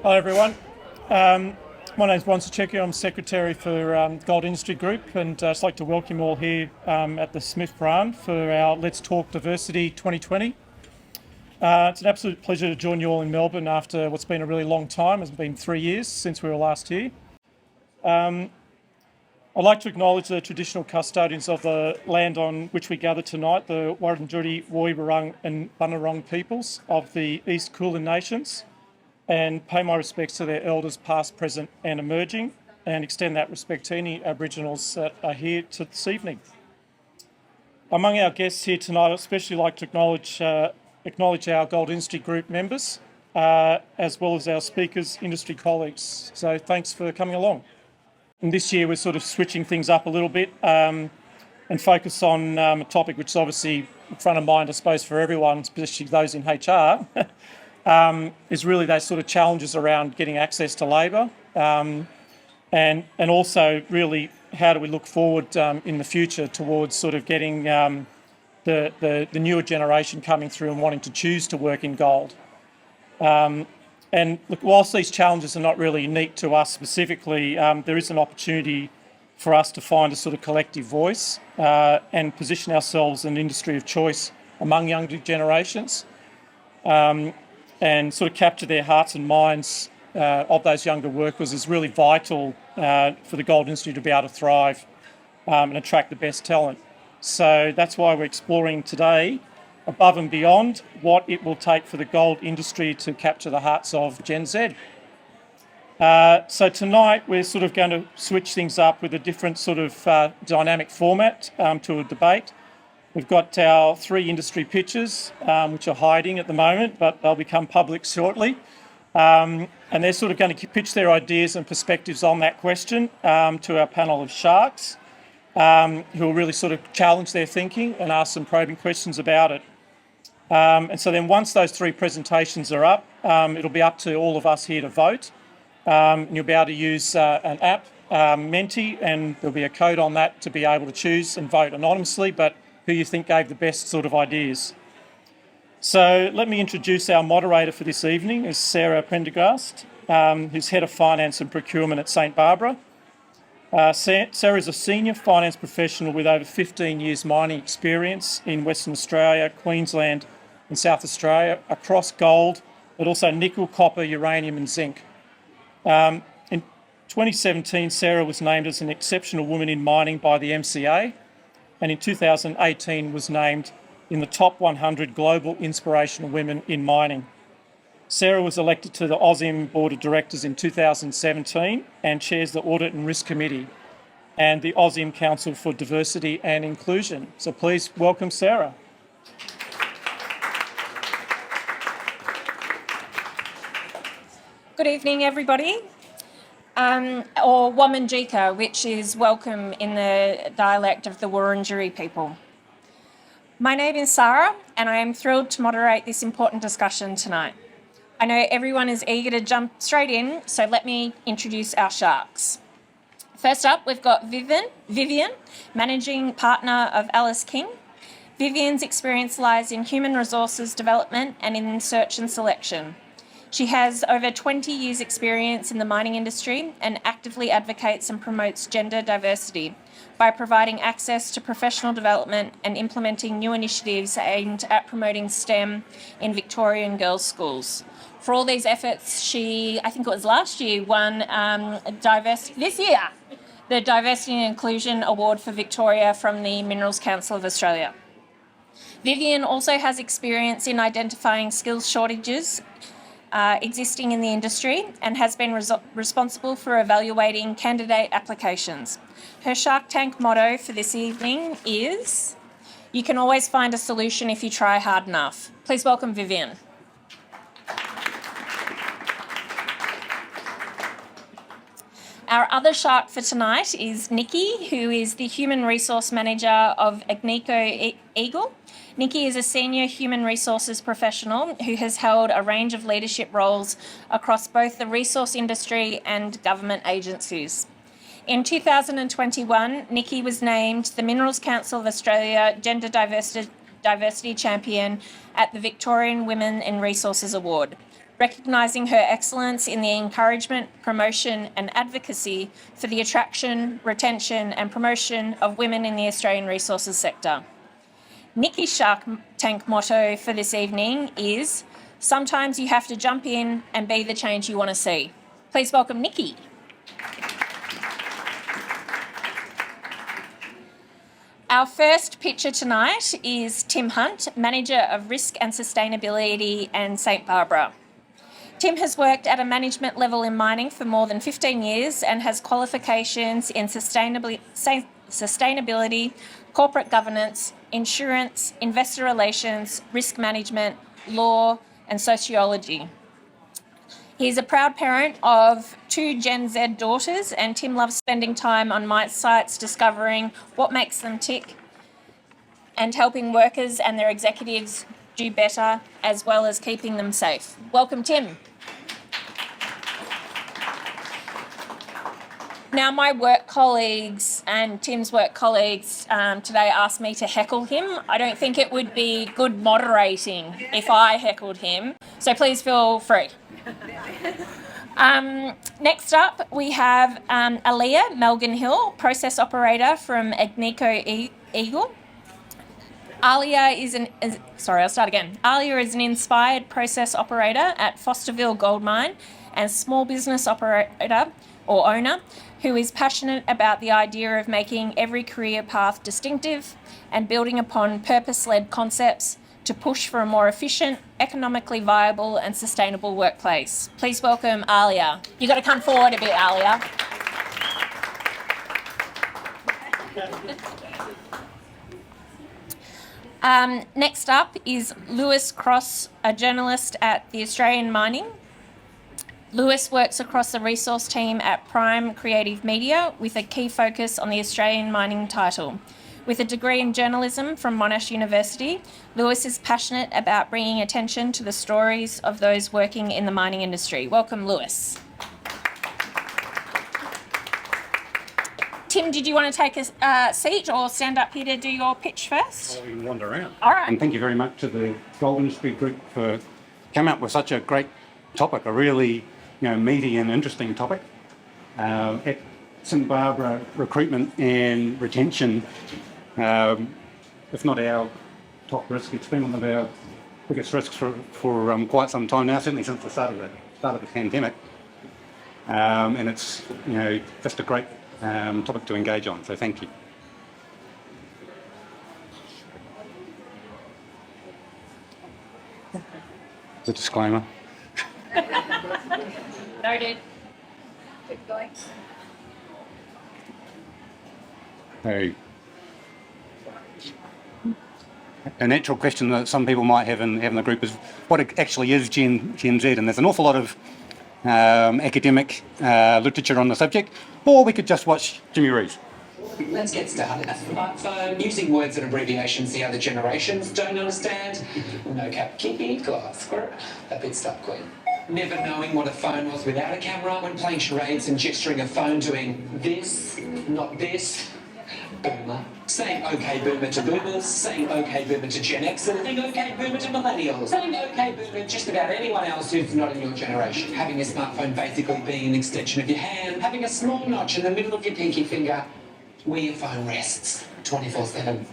Hi everyone. My name's Bron Secchecki. I'm Secretary for Gold Industry Group, and I'd just like to welcome you all here at the Smith Prahran for our Let's Talk Diversity 2020. It's an absolute pleasure to join you all in Melbourne after what's been a really long time. It's been 3 years since we were last here. I'd like to acknowledge the traditional custodians of the land on which we gather tonight, the Wurundjeri, Woi-wurrung and Bunurong peoples of the East Kulin Nations, and pay my respects to their elders past, present and emerging, and extend that respect to any Aboriginals that are here this evening. Among our guests here tonight, I'd especially like to acknowledge our Gold Industry Group members, as well as our speakers, industry colleagues. So thanks for coming along. And this year we're sort of switching things up a little bit and focus on a topic which is obviously front of mind, I suppose, for everyone, especially those in HR, is really those sort of challenges around getting access to labour, and also really how do we look forward in the future towards sort of getting the newer generation coming through and wanting to choose to work in gold. And look, whilst these challenges are not really unique to us specifically, there is an opportunity for us to find a sort of collective voice and position ourselves in an industry of choice among younger generations, and sort of capture their hearts and minds of those younger workers is really vital for the gold industry to be able to thrive and attract the best talent. So that's why we're exploring today, above and beyond, what it will take for the gold industry to capture the hearts of Gen Z. So tonight we're sort of going to switch things up with a different sort of dynamic format to a debate. We've got our 3 industry pitches, which are hiding at the moment, but they'll become public shortly. And they're sort of going to pitch their ideas and perspectives on that question to our panel of sharks, who will really sort of challenge their thinking and ask some probing questions about it. And so then once those 3 presentations are up, it'll be up to all of us here to vote. And you'll be able to use an app, Menti, and there'll be a code on that to be able to choose and vote anonymously, but who you think gave the best sort of ideas. So let me introduce our moderator for this evening, is Sarah Prendergast, who's Head of Finance and Procurement at St Barbara. Sarah is a senior finance professional with over 15 years mining experience in Western Australia, Queensland and South Australia across gold, but also nickel, copper, uranium and zinc. In 2017, Sarah was named as an exceptional woman in mining by the MCA, and in 2018 was named in the top 100 global inspirational women in mining. Sarah was elected to the AUSIM Board of Directors in 2017 and chairs the Audit and Risk Committee and the AUSIM Council for Diversity and Inclusion. So please welcome Sarah. Good evening, everybody. Or Wominjeka, which is welcome in the dialect of the Wurundjeri people. My name is Sarah, and I am thrilled to moderate this important discussion tonight. I know everyone is eager to jump straight in, so let me introduce our sharks. First up, we've got Vivian, Managing Partner of Alice King. Vivian's experience lies in human resources development and in search and selection. She has over 20 years' experience in the mining industry and actively advocates and promotes gender diversity by providing access to professional development and implementing new initiatives aimed at promoting STEM in Victorian girls' schools. For all these efforts, she, I think it was last year, won the Diversity and Inclusion Award for Victoria from the Minerals Council of Australia. Vivian also has experience in identifying skills shortages existing in the industry and has been responsible for evaluating candidate applications. Her Shark Tank motto for this evening is, "You can always find a solution if you try hard enough." Please welcome Vivian. Our other shark for tonight is Nikki, who is the Human Resource Manager of Agnico Eagle. Nikki is a senior human resources professional who has held a range of leadership roles across both the resource industry and government agencies. In 2021, Nikki was named the Minerals Council of Australia Gender Diversity Champion at the Victorian Women in Resources Award. recognising her excellence in the encouragement, promotion and advocacy for the attraction, retention and promotion of women in the Australian resources sector. Nikki's Shark Tank motto for this evening is, "Sometimes you have to jump in and be the change you want to see." Please welcome Nikki. Our first pitcher tonight is Tim Hunt, Manager of Risk and Sustainability and St Barbara. Tim has worked at a management level in mining for more than 15 years and has qualifications in sustainability, corporate governance, insurance, investor relations, risk management, law and sociology. He is a proud parent of 2 Gen Z daughters, and Tim loves spending time on mine sites discovering what makes them tick and helping workers and their executives do better, as well as keeping them safe. Welcome, Tim. Now, my work colleagues and Tim's work colleagues today asked me to heckle him. I don't think it would be good moderating if I heckled him, so please feel free. Next up, we have Aaliyah Melgan-Hill, process operator from Agnico Eagle. Aaliyah is an inspired process operator at Fosterville Gold Mine and small business operator or owner who is passionate about the idea of making every career path distinctive and building upon purpose-led concepts to push for a more efficient, economically viable and sustainable workplace. Please welcome Aaliyah. You've got to come forward a bit, Aaliyah. Next up is Lewis Cross, a journalist at the Australian Mining. Lewis works across the resource team at Prime Creative Media with a key focus on the Australian mining title. With a degree in journalism from Monash University, Lewis is passionate about bringing attention to the stories of those working in the mining industry. Welcome, Lewis. Tim, did you want to take a seat or stand up here to do your pitch first? We can wander around. All right. And thank you very much to the Gold Industry Group for coming up with such a great topic, a really meaty and interesting topic. At St Barbara, recruitment and retention, if not our top risk, it's been one of our biggest risks for quite some time now, certainly since the start of the pandemic. And it's just a great topic to engage on, so thank you. The disclaimer. Noted. Keep going. So, a natural question that some people might have in the group is what actually is Gen Z, and there's an awful lot of academic literature on the subject, or we could just watch Jimmy Reeves. Let's get started. A smartphone, using words and abbreviations the other generations don't understand. No cap, kiki, glass, a bit stuck, queen. Never knowing what a phone was without a camera, when playing charades and gesturing a phone doing this, not this. Boomer. Saying okay boomer to boomers, saying okay boomer to Gen Xers, saying okay boomer to millennials, saying okay boomer to just about anyone else who's not in your generation. Having a smartphone basically being an extension of your hand, having a small notch in the middle of your pinky finger where your phone rests 24/7.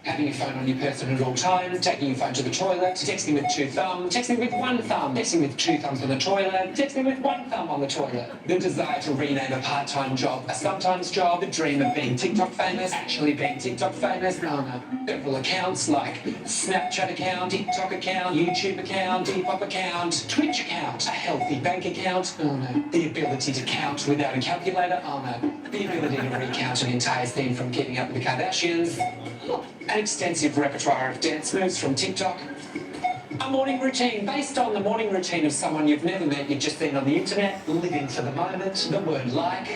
Having your phone on your person at all times, taking your phone to the toilet, texting with 2 thumbs, texting with 1 thumb, texting with 2 thumbs on the toilet, texting with 1 thumb on the toilet. The desire to rename a part-time job a sometimes job, the dream of being TikTok famous, actually being TikTok famous, several accounts like Snapchat account, TikTok account, YouTube account, Depop account, Twitch account, a healthy bank account, the ability to count without a calculator, the ability to recount an entire scene from Keeping Up with the Kardashians, an extensive repertoire of dance moves from TikTok, a morning routine based on the morning routine of someone you've never met, you've just seen on the internet, living for the moment, the word like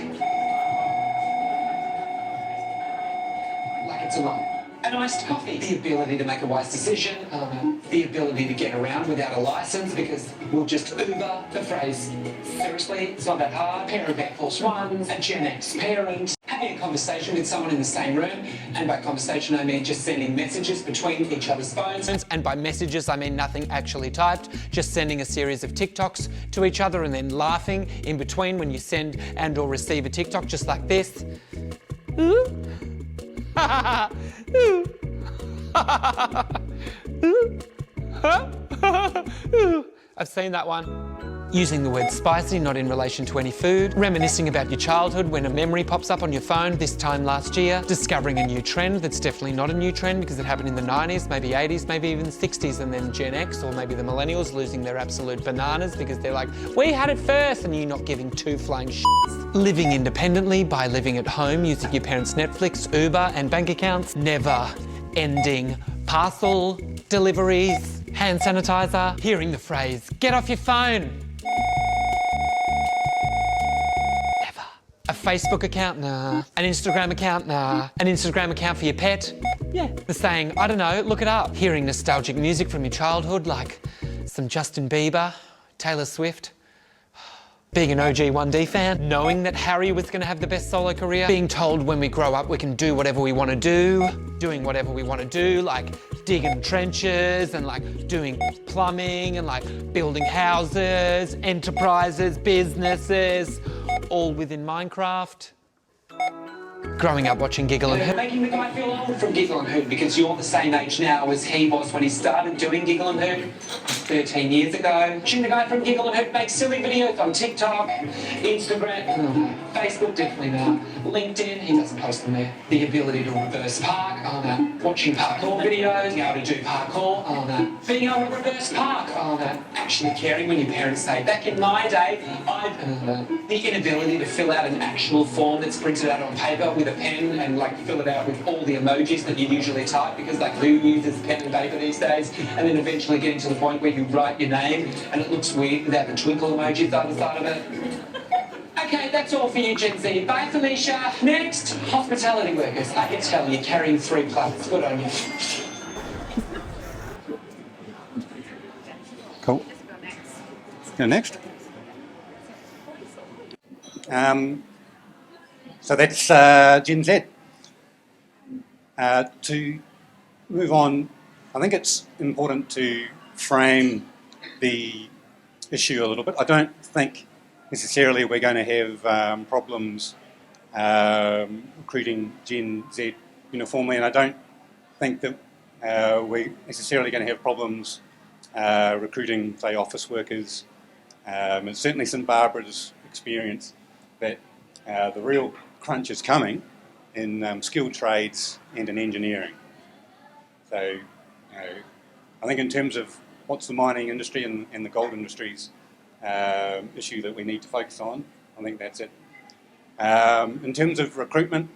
it's a lot. An iced coffee, the ability to make a wise decision, the ability to get around without a license because we'll just Uber the phrase, seriously, it's not that hard, pair of Air Force Ones, a Gen X parent, having a conversation with someone in the same room, and by conversation I mean just sending messages between each other's phones. And by messages, I mean nothing actually typed, just sending a series of TikToks to each other and then laughing in between when you send and or receive a TikTok, just like this. Ooh. Ooh. Ooh. I've seen that one. Using the word spicy, not in relation to any food. Reminiscing about your childhood when a memory pops up on your phone this time last year. Discovering a new trend that's definitely not a new trend because it happened in the 90s, maybe 80s, maybe even 60s, and then Gen X or maybe the millennials losing their absolute bananas because they're like, we had it first, and you not giving two flying shits. Living independently by living at home, using your parents' Netflix, Uber and bank accounts. Never ending parcel deliveries, hand sanitizer. Hearing the phrase, get off your phone. A Facebook account? Nah. An Instagram account? Nah. An Instagram account for your pet? Yeah. The saying, I don't know, look it up. Hearing nostalgic music from your childhood, like some Justin Bieber, Taylor Swift. Being an OG 1D fan, knowing that Harry was going to have the best solo career, being told when we grow up we can do whatever we want to do, doing whatever we want to do, like digging trenches and like doing plumbing and like building houses, enterprises, businesses, all within Minecraft. Growing up watching Giggle and Hoot. Making the guy feel old from Giggle and Hoot because you're the same age now as he was when he started doing Giggle and Hoot 13 years ago. Watching the guy from Giggle and Hoot make silly videos on TikTok, Instagram, Facebook, definitely not. LinkedIn, he doesn't post them there. The ability to reverse park, oh no. Watching parkour videos, being able to do parkour, oh no. Being able to reverse park, oh no. Actually caring when your parents say, back in my day, the inability to fill out an actual form that's printed out on paper with a pen and like fill it out with all the emojis that you usually type because like who uses pen and paper these days, and then eventually getting to the point where you write your name and it looks weird without the twinkle emojis on the side of it. Okay, that's all for you, Gen Z. Bye, Felicia. Next, hospitality workers. I can tell you're carrying 3+. Good on you. Cool. Let's go next. So that's Gen Z. To move on, I think it's important to frame the issue a little bit. I don't think necessarily we're going to have problems recruiting Gen Z uniformly, and I don't think that we're necessarily going to have problems recruiting, say, office workers. It's certainly St Barbara's experience that the real crunch is coming in skilled trades and in engineering. So, I think in terms of what's the mining industry and the gold industry's issue that we need to focus on, I think that's it. In terms of recruitment,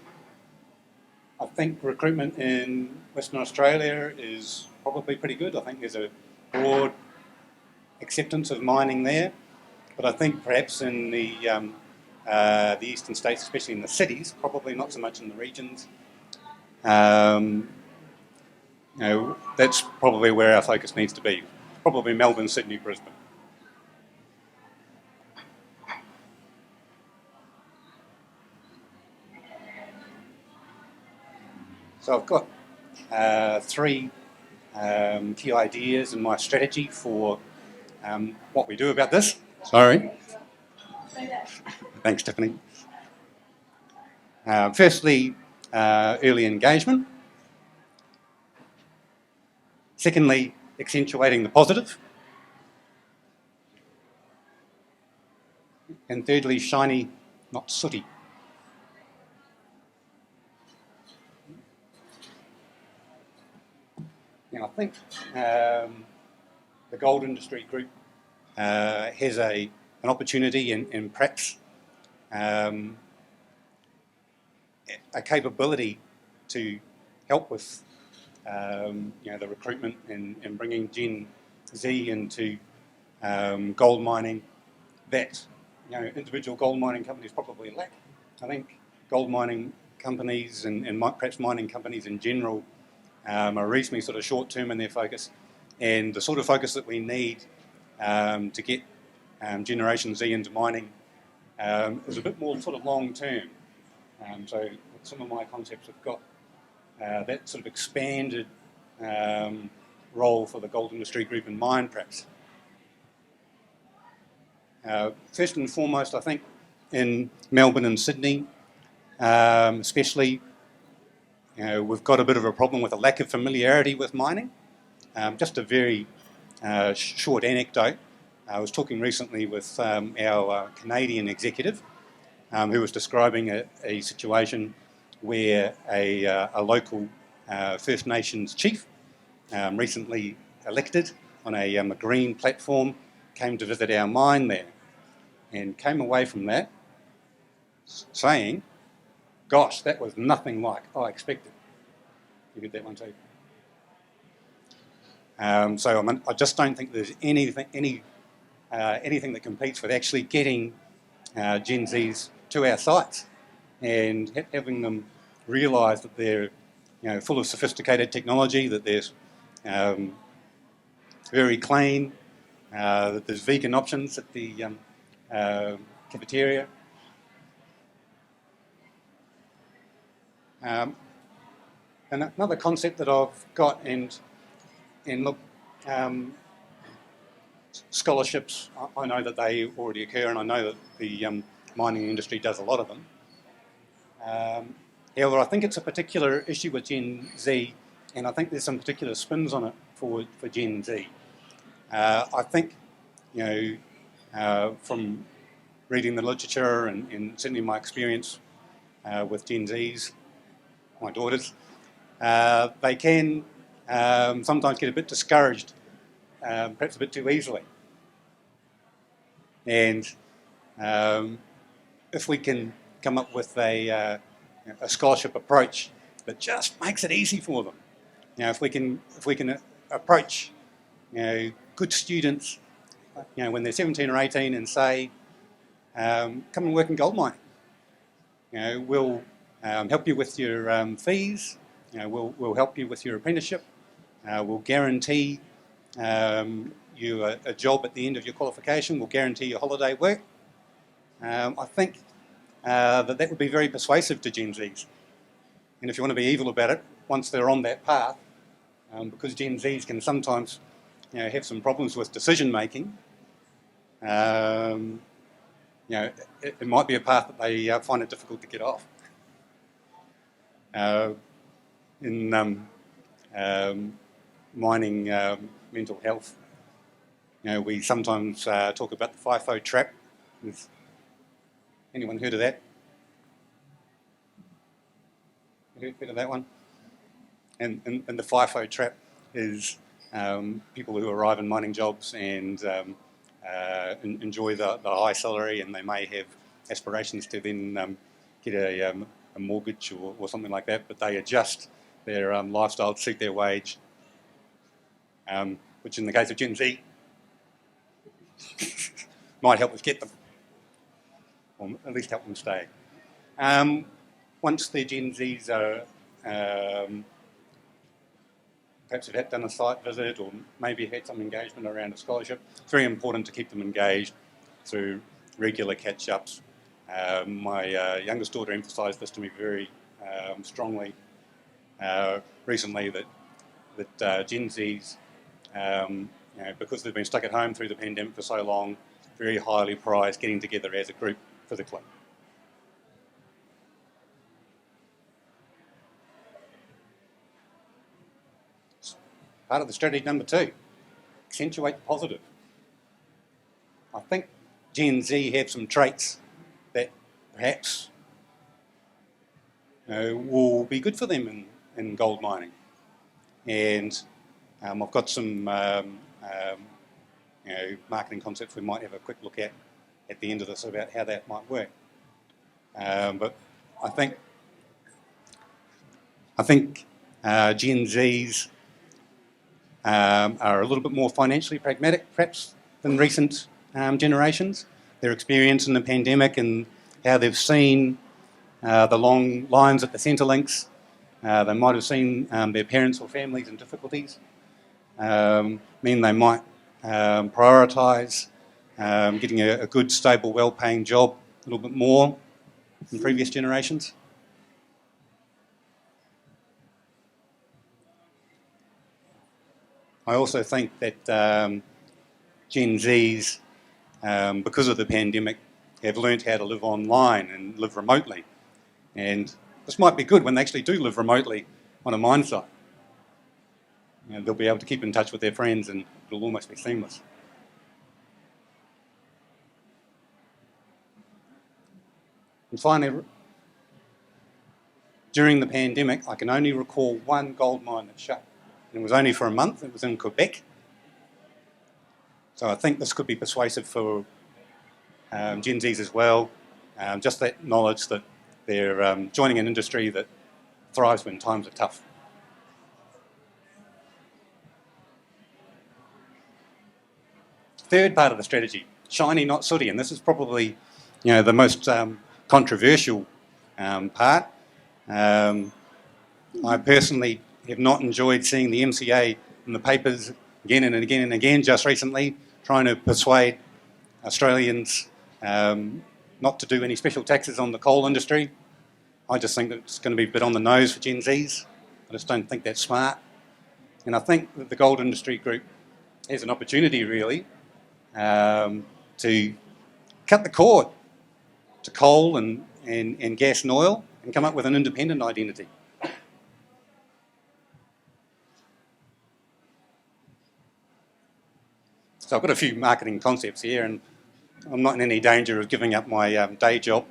I think recruitment in Western Australia is probably pretty good. I think there's a broad acceptance of mining there, but I think perhaps in the eastern states, especially in the cities, probably not so much in the regions. That's probably where our focus needs to be. Probably Melbourne, Sydney, Brisbane. So I've got three key ideas in my strategy for what we do about this. Sorry. Thanks, Tiffany. Firstly, early engagement. Secondly, accentuating the positive. And thirdly, shiny, not sooty. Now, I think the gold industry group has an opportunity and perhaps a capability to help with the recruitment and bringing Gen Z into gold mining that individual gold mining companies probably lack. I think gold mining companies and perhaps mining companies in general are reasonably sort of short-term in their focus, and the sort of focus that we need to get Generation Z into mining is a bit more sort of long-term. So some of my concepts have got that sort of expanded role for the gold industry group in mind, perhaps. First and foremost, I think in Melbourne and Sydney, especially, we've got a bit of a problem with a lack of familiarity with mining. Just a very short anecdote. I was talking recently with our Canadian executive who was describing a situation where a local First Nations chief, recently elected on a green platform, came to visit our mine there and came away from that saying, "Gosh, that was nothing like I expected." You get that one too? So I just don't think there's anything that competes with actually getting Gen Zs to our sites and having them realise that they're full of sophisticated technology, that there's very clean, that there's vegan options at the cafeteria. And another concept that I've got, and look, scholarships, I know that they already occur, and I know that the mining industry does a lot of them. However, I think it's a particular issue with Gen Z, and I think there's some particular spins on it for Gen Z. I think, from reading the literature and certainly my experience with Gen Zs, my daughters, they can sometimes get a bit discouraged, perhaps a bit too easily. And if we can come up with a scholarship approach that just makes it easy for them, if we can approach good students, when they're 17 or 18 and say, come and work in gold mining. We'll help you with your fees. We'll help you with your apprenticeship. We'll guarantee you a job at the end of your qualification. We'll guarantee you holiday work. I think that would be very persuasive to Gen Zs. And if you want to be evil about it, once they're on that path, because Gen Zs can sometimes have some problems with decision making, it might be a path that they find it difficult to get off. In mining mental health, we sometimes talk about the FIFO trap. Has anyone heard of that? Heard of that one? And the FIFO trap is people who arrive in mining jobs and enjoy the high salary, and they may have aspirations to then get a mortgage or something like that, but they adjust their lifestyle to suit their wage, which in the case of Gen Z might help us get them, or at least help them stay. Once the Gen Zs are perhaps have done a site visit or maybe had some engagement around a scholarship, it's very important to keep them engaged through regular catch-ups. My youngest daughter emphasised this to me very strongly recently, that Gen Zs, because they've been stuck at home through the pandemic for so long, very highly prize getting together as a group physically. Part of the strategy number 2, accentuate the positive. I think Gen Z have some traits that perhaps will be good for them in gold mining. And I've got some marketing concepts we might have a quick look at the end of this about how that might work. But I think Gen Zs are a little bit more financially pragmatic, perhaps, than recent generations. Their experience in the pandemic and how they've seen the long lines at the Centrelinks. They might have seen their parents or families in difficulties. Mean they might prioritise getting a good, stable, well-paying job a little bit more than previous generations. I also think that Gen Zs, because of the pandemic, have learnt how to live online and live remotely. And this might be good when they actually do live remotely on a mine site. You know, they'll be able to keep in touch with their friends and it'll almost be seamless. And finally, during the pandemic, I can only recall one gold mine that shut. And it was only for a month. It was in Quebec. So I think this could be persuasive for Gen Zs as well. Just that knowledge that they're joining an industry that thrives when times are tough. Third part of the strategy, shiny, not sooty, and this is probably, the most controversial part. I personally have not enjoyed seeing the MCA in the papers again and again and again just recently, trying to persuade Australians not to do any special taxes on the coal industry. I just think that it's going to be a bit on the nose for Gen Zs. I just don't think that's smart. And I think that the Gold Industry Group has an opportunity really to cut the cord to coal and gas and oil and come up with an independent identity. So I've got a few marketing concepts here, and I'm not in any danger of giving up my day job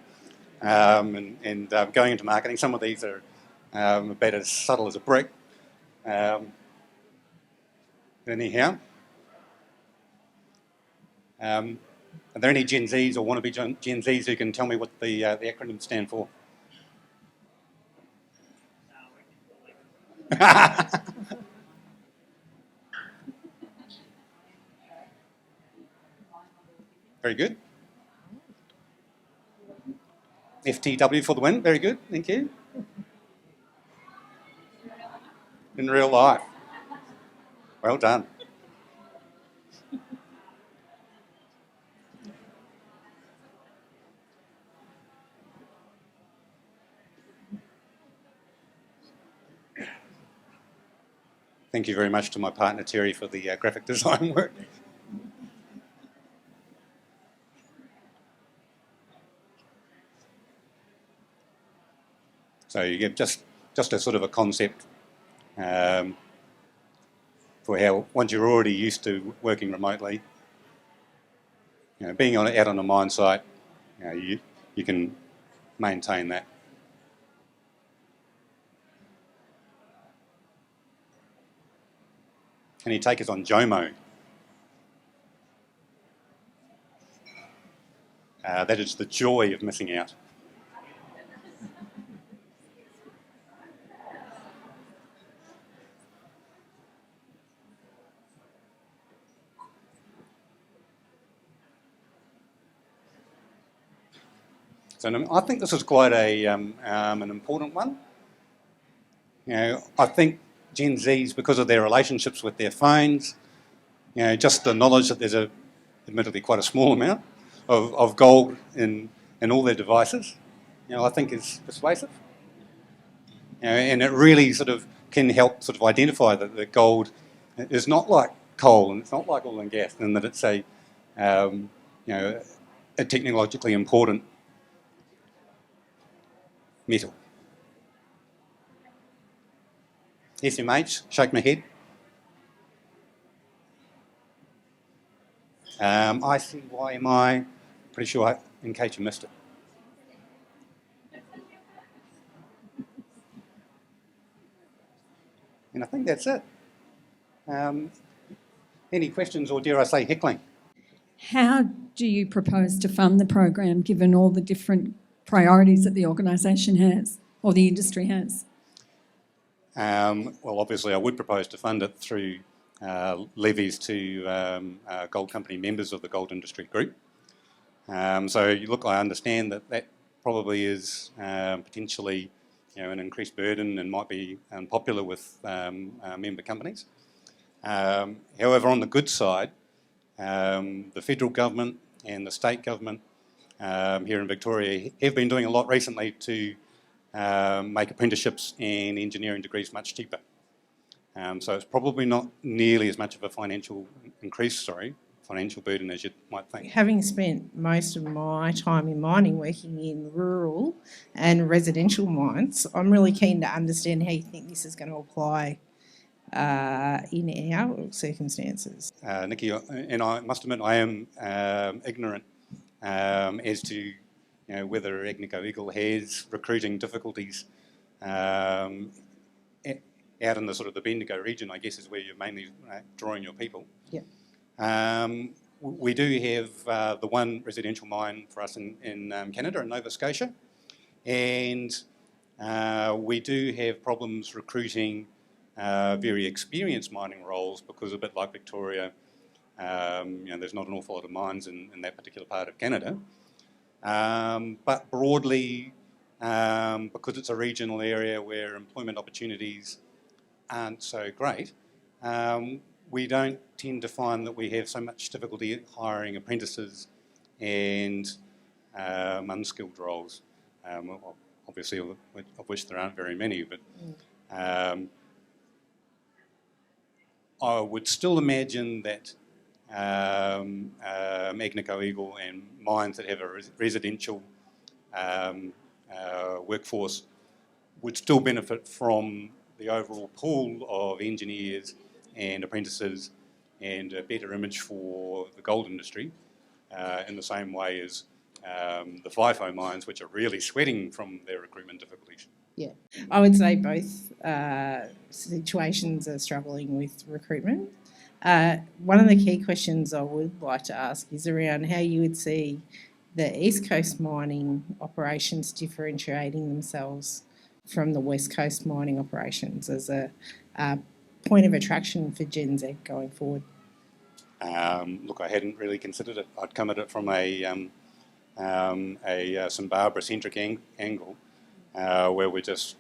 and going into marketing. Some of these are about as subtle as a brick. Anyhow, are there any Gen Zs or wannabe Gen Zs who can tell me what the acronyms stand for? Very good. FTW for the win. Very good. Thank you. In real life. Well done. Thank you very much to my partner Terry for the graphic design work. So you get just a sort of a concept for how, once you're already used to working remotely, being out on a mine site, you can maintain that. Any takers on JOMO? That is the joy of missing out. So I think this is quite an important one. I think Gen Zs, because of their relationships with their phones, just the knowledge that there's admittedly quite a small amount of gold in all their devices, I think is persuasive. And it really sort of can help sort of identify that the gold is not like coal and it's not like oil and gas, and that it's a technologically important metal. SMH, shake my head. ICYMI, pretty sure, in case you missed it. And I think that's it. Any questions, or dare I say heckling? How do you propose to fund the program given all the different priorities that the organisation has or the industry has? Well, obviously I would propose to fund it through levies to gold company members of the Gold Industry Group. So look, I understand that probably is potentially an increased burden and might be unpopular with member companies. However, on the good side, the federal government and the state government here in Victoria have been doing a lot recently to make apprenticeships and engineering degrees much cheaper. So it's probably not nearly as much of a financial burden as you might think. Having spent most of my time in mining working in rural and residential mines, I'm really keen to understand how you think this is going to apply in our circumstances. Nikki, and I must admit I am ignorant as to whether Agnico Eagle has recruiting difficulties out in the sort of the Bendigo region, I guess, is where you're mainly drawing your people. Yeah. We do have the one residential mine for us in Canada, in Nova Scotia, and we do have problems recruiting very experienced mining roles because, a bit like Victoria, there's not an awful lot of mines in that particular part of Canada. But broadly, because it's a regional area where employment opportunities aren't so great, we don't tend to find that we have so much difficulty hiring apprentices and unskilled roles. Obviously, of which there aren't very many, but I would still imagine that Agnico Eagle and mines that have a residential workforce would still benefit from the overall pool of engineers and apprentices and a better image for the gold industry in the same way as the FIFO mines, which are really sweating from their recruitment difficulties. Yeah, I would say both situations are struggling with recruitment. One of the key questions I would like to ask is around how you would see the East Coast mining operations differentiating themselves from the West Coast mining operations as a point of attraction for Gen Z going forward. Look, I hadn't really considered it. I'd come at it from a St Barbara-centric angle, where we're just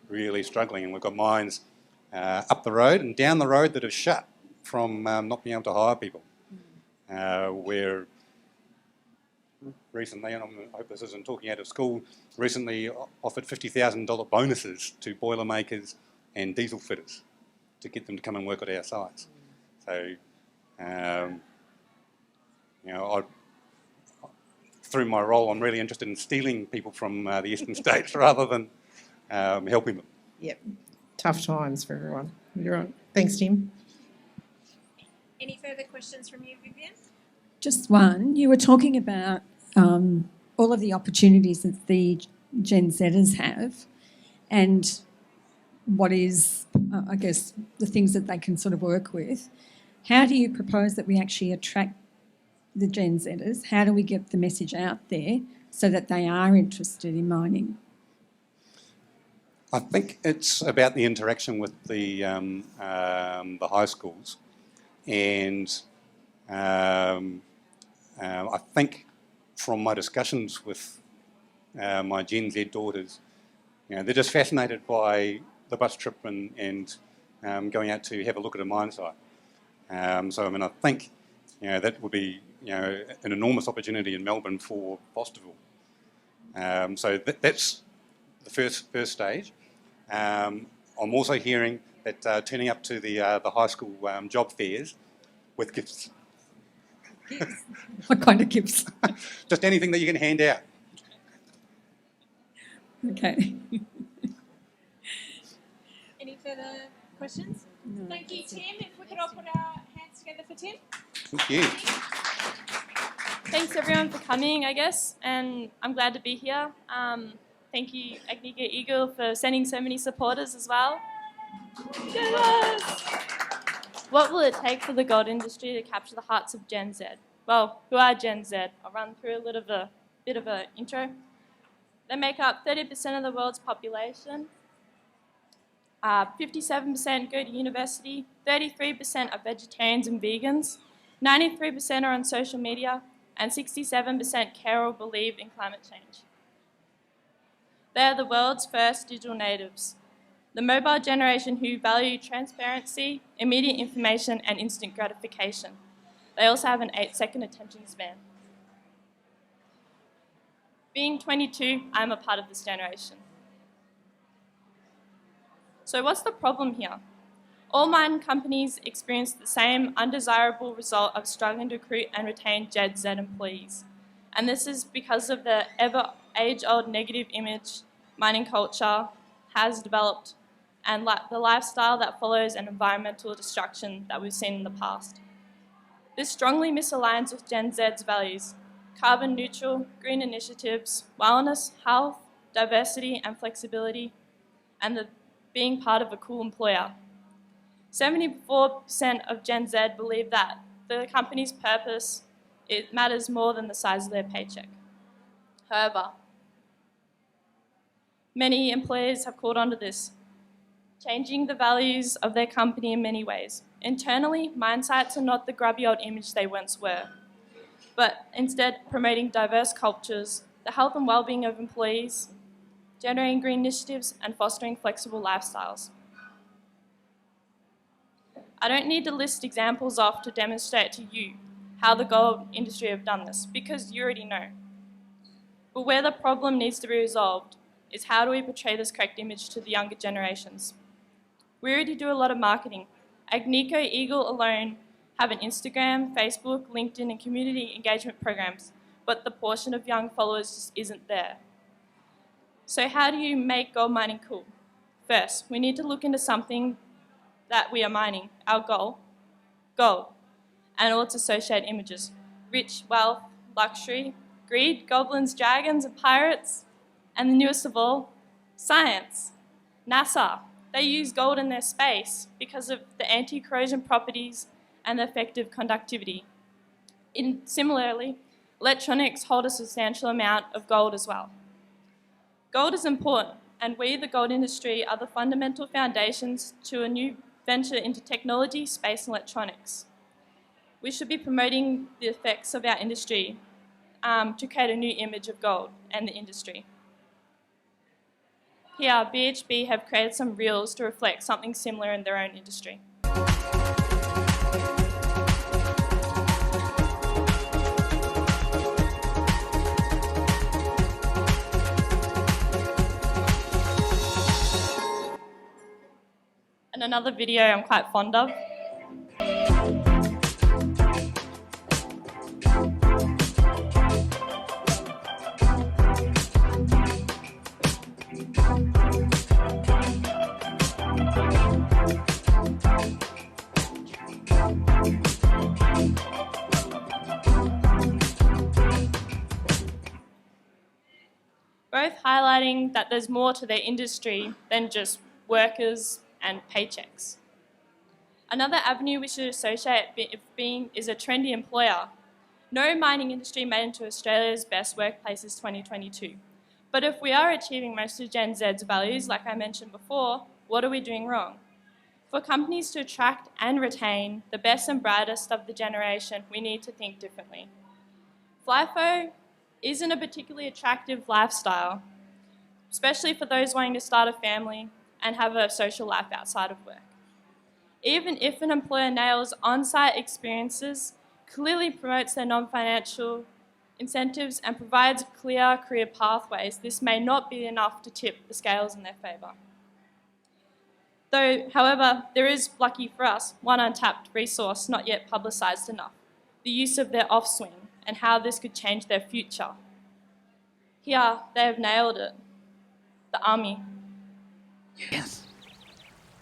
really struggling, and we've got mines up the road and down the road that have shut from not being able to hire people. Where recently, and I hope this isn't talking out of school, recently offered $50,000 bonuses to boilermakers and diesel fitters to get them to come and work at our sites. So, through my role, I'm really interested in stealing people from the eastern states rather than helping them. Yep, tough times for everyone. You're right. Thanks, Tim. Any further questions from you, Vivian? Just one. You were talking about all of the opportunities that the Gen Zers have and what is, I guess, the things that they can sort of work with. How do you propose that we actually attract the Gen Zers? How do we get the message out there so that they are interested in mining? I think it's about the interaction with the high schools, and I think from my discussions with my Gen Z daughters, they're just fascinated by the bus trip and going out to have a look at a mine site. So, I mean, I think that would be an enormous opportunity in Melbourne for Fosterville. So that's the first stage. I'm also hearing that turning up to the high school job fairs with gifts. Gifts? What kind of gifts? Just anything that you can hand out. Okay. Any further questions? No. Thank you, Tim. If we could all put our hands together for Tim. Thank you. Thanks everyone for coming, I guess, and I'm glad to be here. Thank you, Agnico Eagle, for sending so many supporters as well. Yes! What will it take for the gold industry to capture the hearts of Gen Z? Well, who are Gen Z? I'll run through a little bit of an intro. They make up 30% of the world's population. 57% go to university. 33% are vegetarians and vegans. 93% are on social media. And 67% care or believe in climate change. They are the world's first digital natives, the mobile generation who value transparency, immediate information, and instant gratification. They also have an 8-second attention span. Being 22, I'm a part of this generation. So what's the problem here? All mine companies experience the same undesirable result of struggling to recruit and retain Gen Z employees. And this is because of the ever age-old negative image mining culture has developed and the lifestyle that follows and environmental destruction that we've seen in the past. This strongly misaligns with Gen Z's values: carbon neutral, green initiatives, wellness, health, diversity and flexibility, and being part of a cool employer. 74% of Gen Z believe that the company's purpose matters more than the size of their paycheck. However, many employers have caught on to this, changing the values of their company in many ways. Internally, mine sites are not the grubby old image they once were, but instead promoting diverse cultures, the health and well-being of employees, generating green initiatives, and fostering flexible lifestyles. I don't need to list examples off to demonstrate to you how the gold industry have done this, because you already know. But where the problem needs to be resolved is how do we portray this correct image to the younger generations. We already do a lot of marketing. Agnico Eagle alone have an Instagram, Facebook, LinkedIn, and community engagement programs, but the portion of young followers just isn't there. So how do you make gold mining cool? First, we need to look into something that we are mining, our goal, gold, and all its associated images: rich, wealth, luxury, greed, goblins, dragons, and pirates, and the newest of all, science. NASA, they use gold in their space because of the anti-corrosion properties and the effective conductivity. Similarly, electronics hold a substantial amount of gold as well. Gold is important, and we, the gold industry, are the fundamental foundations to a new venture into technology, space, and electronics. We should be promoting the effects of our industry to create a new image of gold and the industry. Here, BHP have created some reels to reflect something similar in their own industry. And another video I'm quite fond of. Both highlighting that there's more to their industry than just workers and paychecks. Another avenue we should associate is a trendy employer. No mining industry made into Australia's best workplaces 2022. But if we are achieving most of Gen Z's values, like I mentioned before, what are we doing wrong? For companies to attract and retain the best and brightest of the generation, we need to think differently. FIFO isn't a particularly attractive lifestyle, especially for those wanting to start a family and have a social life outside of work. Even if an employer nails on-site experiences, clearly promotes their non-financial incentives and provides clear career pathways, this may not be enough to tip the scales in their favour. Though, however, there is, lucky for us, one untapped resource not yet publicised enough: the use of their off-swing and how this could change their future. Here, they have nailed it: the army. Yes.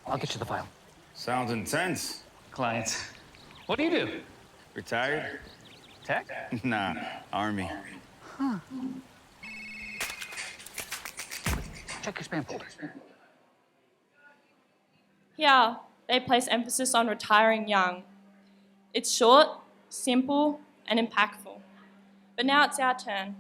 I'll get you the file. Sounds intense. Clients. What do you do? Retired? Tech? Nah, Army. Huh. Check your spam folder. Here, they place emphasis on retiring young. It's short, simple, and impactful. But now it's our turn.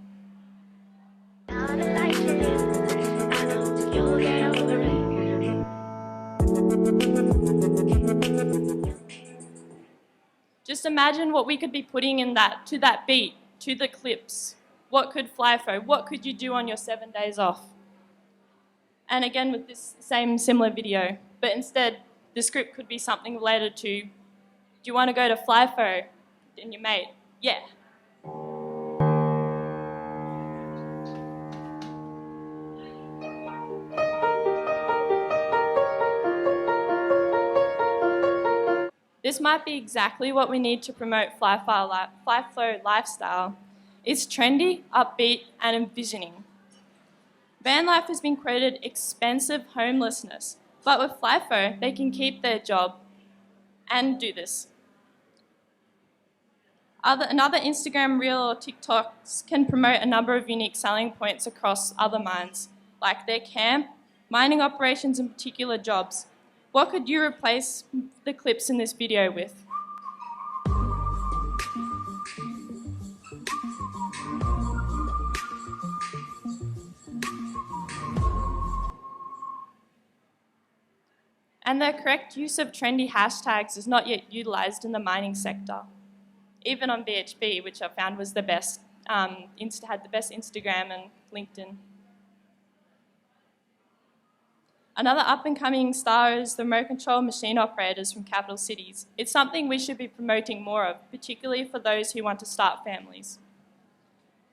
Just imagine what we could be putting in to that beat, to the clips. What could FIFO? What could you do on your 7 days off? And again with this similar video, but instead the script could be something related to, do you want to go to FIFO? And your mate, yeah. This might be exactly what we need to promote fly flow lifestyle. It's trendy, upbeat, and envisioning. Van life has been quoted expensive homelessness, but with FlyFo, they can keep their job and do this. Another Instagram reel or TikToks can promote a number of unique selling points across other mines, like their camp, mining operations, and particular jobs. What could you replace the clips in this video with? And the correct use of trendy hashtags is not yet utilised in the mining sector. Even on BHP, which I found was the best, had the best Instagram and LinkedIn. Another up-and-coming star is the remote control machine operators from capital cities. It's something we should be promoting more of, particularly for those who want to start families.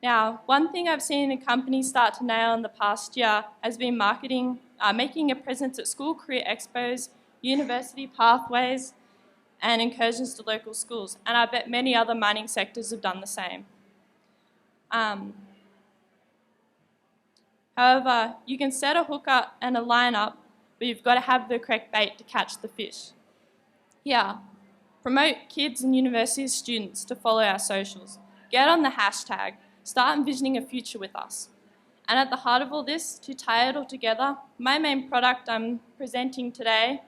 Now, one thing I've seen a company start to nail in the past year has been marketing, making a presence at school career expos, university pathways, and incursions to local schools. And I bet many other mining sectors have done the same. However, you can set a hook up and a line up, but you've got to have the correct bait to catch the fish. Yeah, promote kids and university students to follow our socials. Get on the hashtag. Start envisioning a future with us. And at the heart of all this, to tie it all together, my main product I'm presenting today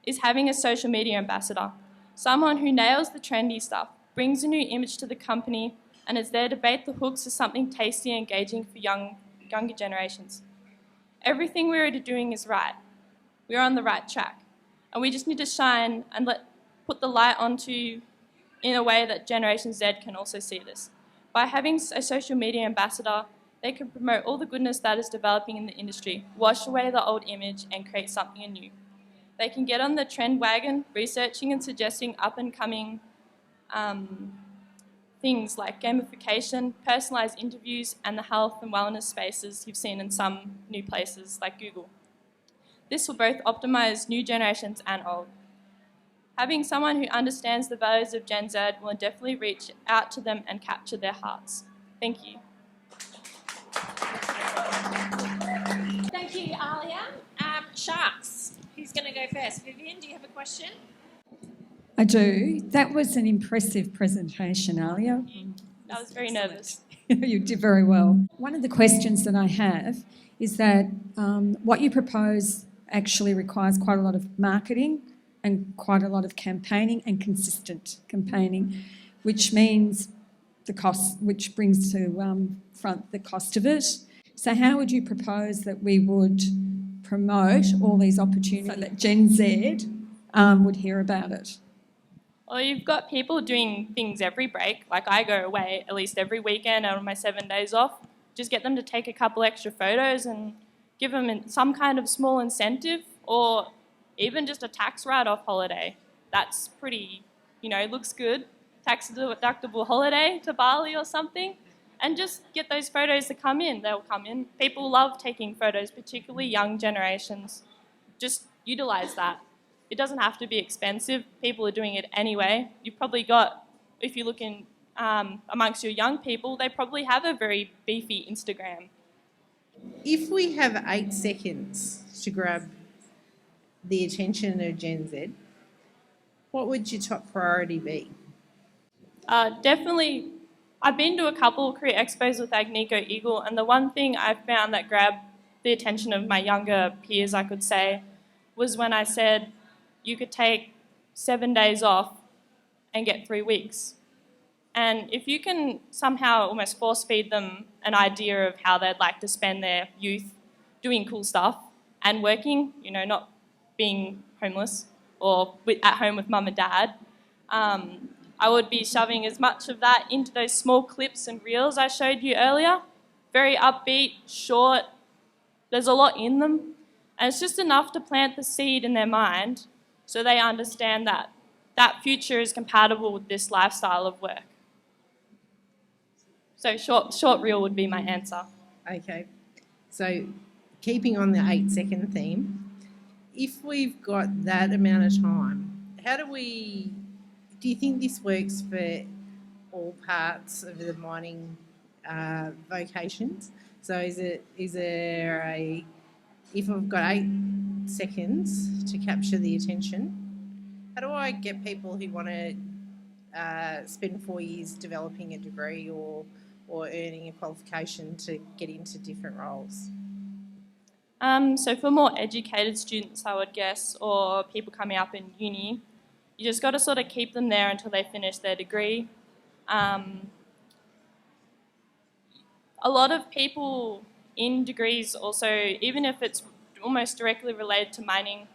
is having a social media ambassador. Someone who nails the trendy stuff, brings a new image to the company, and is there to bait the hooks as something tasty and engaging for younger generations. Everything we're doing is right. We're on the right track. And we just need to shine and put the light onto in a way that Generation Z can also see this. By having a social media ambassador, they can promote all the goodness that is developing in the industry, wash away the old image, and create something new. They can get on the trend wagon, researching and suggesting up-and-coming things like gamification, personalised interviews, and the health and wellness spaces you've seen in some new places like Google. This will both optimise new generations and old. Having someone who understands the values of Gen Z will definitely reach out to them and capture their hearts. Thank you. Thank you, Alia. Sharks, who's going to go first? Vivian, do you have a question? I do. That was an impressive presentation, Alia. I was very nervous. You did very well. One of the questions that I have is that what you propose actually requires quite a lot of marketing and quite a lot of campaigning and consistent campaigning, which means the cost, which brings to front the cost of it. So how would you propose that we would promote all these opportunities so that Gen Z would hear about it? Well, you've got people doing things every break. Like I go away at least every weekend out of my 7 days off. Just get them to take a couple extra photos and give them some kind of small incentive, or even just a tax write-off holiday. That's pretty, looks good. Tax deductible holiday to Bali or something. And just get those photos to come in. They'll come in. People love taking photos, particularly young generations. Just utilise that. It doesn't have to be expensive. People are doing it anyway. You've probably got, if you look in amongst your young people, they probably have a very beefy Instagram. If we have 8 seconds to grab the attention of Gen Z, what would your top priority be? Definitely, I've been to a couple of career expos with Agnico Eagle, and the one thing I found that grabbed the attention of my younger peers, I could say, was when I said you could take 7 days off and get 3 weeks. And if you can somehow almost force feed them an idea of how they'd like to spend their youth doing cool stuff and working, not being homeless or at home with mum and dad, I would be shoving as much of that into those small clips and reels I showed you earlier. Very upbeat, short, there's a lot in them. And it's just enough to plant the seed in their mind so they understand that that future is compatible with this lifestyle of work. So short reel would be my answer. Okay, so keeping on the 8-second theme, if we've got that amount of time, how do we do you think this works for all parts of the mining vocations? So is there a, if I've got 8 seconds to capture the attention, how do I get people who want to spend 4 years developing a degree or earning a qualification to get into different roles? So for more educated students, I would guess, or people coming up in uni, you just got to sort of keep them there until they finish their degree. A lot of people in degrees also, even if it's almost directly related to mining,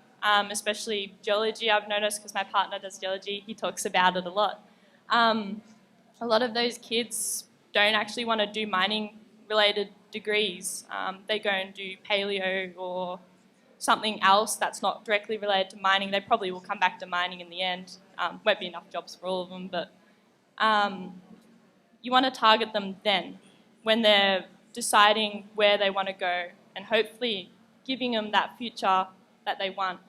especially geology, I've noticed because my partner does geology, he talks about it a lot. A lot of those kids don't actually want to do mining related degrees. They go and do paleo or something else that's not directly related to mining. They probably will come back to mining in the end. Won't be enough jobs for all of them, but you want to target them then when they're deciding where they want to go and hopefully giving them that future that they want.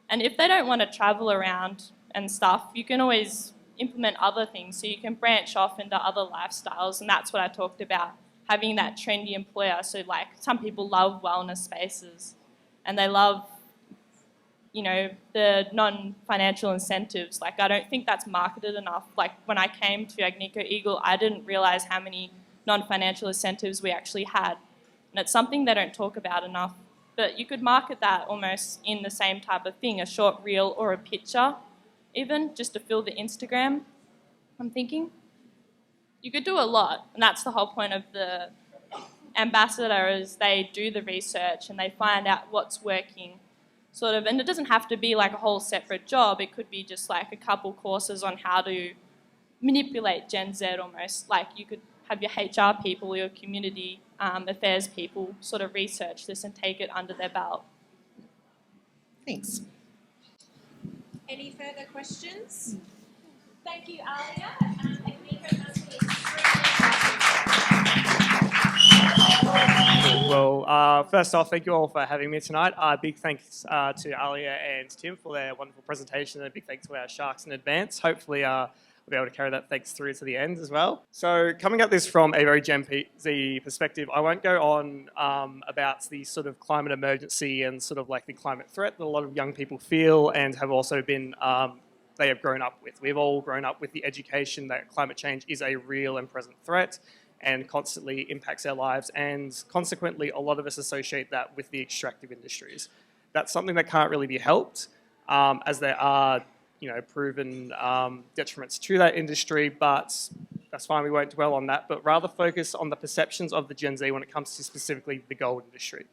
And if they don't want to travel around and stuff, you can always implement other things. So you can branch off into other lifestyles, and that's what I talked about, having that trendy employer. So like some people love wellness spaces and they love, you know, the non-financial incentives. Like I don't think that's marketed enough. Like when I came to Agnico Eagle, I didn't realise how many non-financial incentives we actually had. And it's something they don't talk about enough. But you could market that almost in the same type of thing, a short reel or a picture even, just to fill the Instagram, I'm thinking. You could do a lot, and that's the whole point of the ambassador, is they do the research and they find out what's working, sort of, and it doesn't have to be like a whole separate job. It could be just like a couple courses on how to manipulate Gen Z almost. Like you could have your HR people, your community affairs people sort of research this and take it under their belt. Thanks. Any further questions? Thank you, Alia. Agnico must be extremely Well, first off, thank you all for having me tonight. Big thanks to Alia and Tim for their wonderful presentation, and a big thanks to our sharks in advance. Hopefully we'll be able to carry that thanks through to the end as well. So coming at this from a very Gen Z perspective, I won't go on about the sort of climate emergency and sort of like the climate threat that a lot of young people feel and have also been, they have grown up with. We've all grown up with the education that climate change is a real and present threat and constantly impacts our lives, and consequently a lot of us associate that with the extractive industries. That's something that can't really be helped, as there are proven detriments to that industry, but that's fine, we won't dwell on that, but rather focus on the perceptions of the Gen Z when it comes to specifically the gold industry.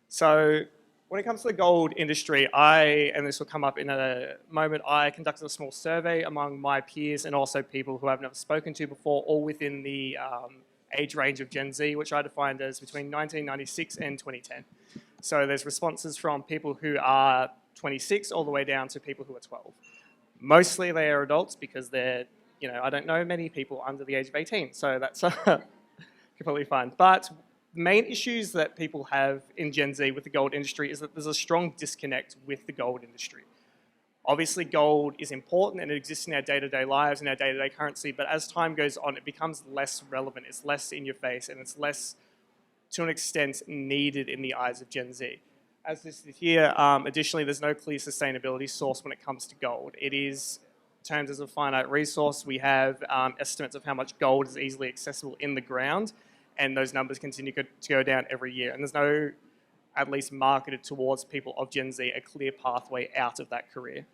So when it comes to the gold industry, and this will come up in a moment, I conducted a small survey among my peers and also people who I've never spoken to before, all within the age range of Gen Z, which I defined as between 1996 and 2010. So there's responses from people who are 26 all the way down to people who are 12. Mostly they are adults because they're, I don't know many people under the age of 18, so that's completely fine. But the main issues that people have in Gen Z with the gold industry is that there's a strong disconnect with the gold industry. Obviously, gold is important and it exists in our day-to-day lives and our day-to-day currency, but as time goes on, it becomes less relevant, it's less in your face, and it's less, to an extent, needed in the eyes of Gen Z. As listed here, additionally, there's no clear sustainability source when it comes to gold. It is termed as a finite resource. We have estimates of how much gold is easily accessible in the ground, and those numbers continue to go down every year. And there's no, at least marketed towards people of Gen Z, a clear pathway out of that career.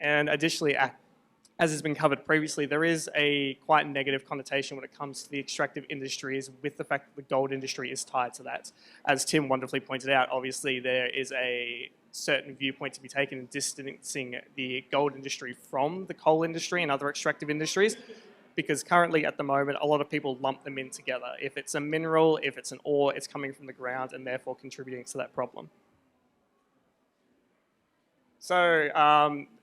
And additionally, as has been covered previously, there is a quite negative connotation when it comes to the extractive industries with the fact that the gold industry is tied to that. As Tim wonderfully pointed out, obviously there is a certain viewpoint to be taken in distancing the gold industry from the coal industry and other extractive industries, because currently at the moment a lot of people lump them in together. If it's a mineral, if it's an ore, it's coming from the ground and therefore contributing to that problem. So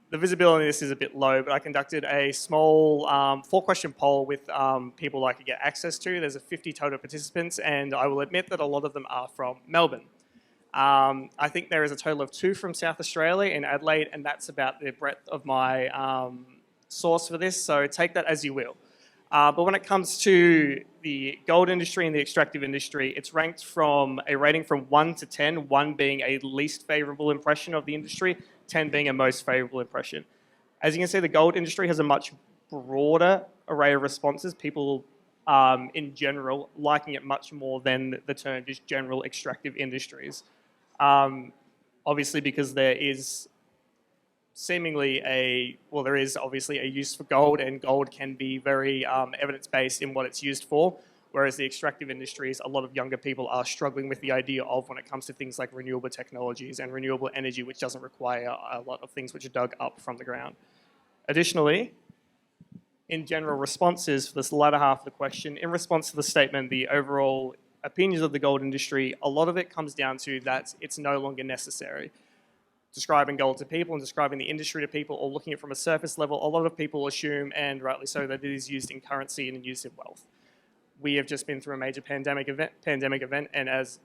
the visibility of this is a bit low, but I conducted a small 4-question poll with people I could get access to. There's 50 total participants, and I will admit that a lot of them are from Melbourne. I think there is a total of 2 from South Australia in Adelaide, and that's about the breadth of my source for this, so take that as you will. But when it comes to the gold industry and the extractive industry, it's ranked from a rating from 1 to 10, 1 being a least favourable impression of the industry, 10 being a most favourable impression. As you can see, the gold industry has a much broader array of responses. People, in general, liking it much more than the term just general extractive industries. Obviously, because there is there is obviously a use for gold, and gold can be very evidence-based in what it's used for, whereas the extractive industries, a lot of younger people are struggling with the idea of when it comes to things like renewable technologies and renewable energy, which doesn't require a lot of things which are dug up from the ground. Additionally, in general responses for this latter half of the question, in response to the statement, the overall opinions of the gold industry, a lot of it comes down to that it's no longer necessary. Describing gold to people and describing the industry to people, or looking at it from a surface level, a lot of people assume, and rightly so, that it is used in currency and used in wealth. We have just been through a major pandemic event, and as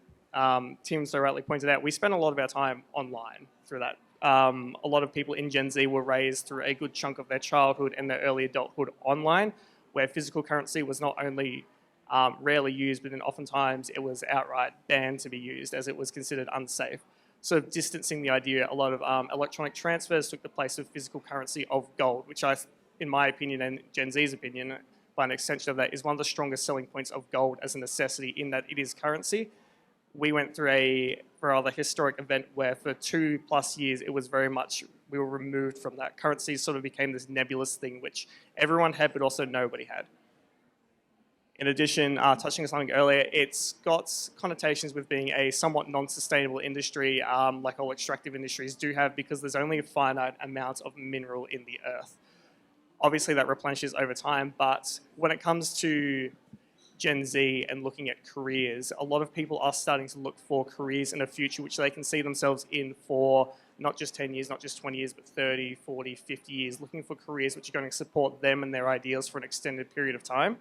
Tim so rightly pointed out, we spent a lot of our time online through that. A lot of people in Gen Z were raised through a good chunk of their childhood and their early adulthood online, where physical currency was not only rarely used, but then oftentimes it was outright banned to be used as it was considered unsafe. Sort of distancing the idea, a lot of electronic transfers took the place of physical currency of gold, which in my opinion and Gen Z's opinion, by an extension of that, is one of the strongest selling points of gold as a necessity in that it is currency. We went through a rather historic event where for 2+ years it was very much, we were removed from that. Currency sort of became this nebulous thing which everyone had but also nobody had. In addition, touching on something earlier, it's got connotations with being a somewhat non-sustainable industry, like all extractive industries do have, because there's only a finite amount of mineral in the earth. Obviously, that replenishes over time, but when it comes to Gen Z and looking at careers, a lot of people are starting to look for careers in a future which they can see themselves in for not just 10 years, not just 20 years, but 30, 40, 50 years, looking for careers which are going to support them and their ideals for an extended period of time.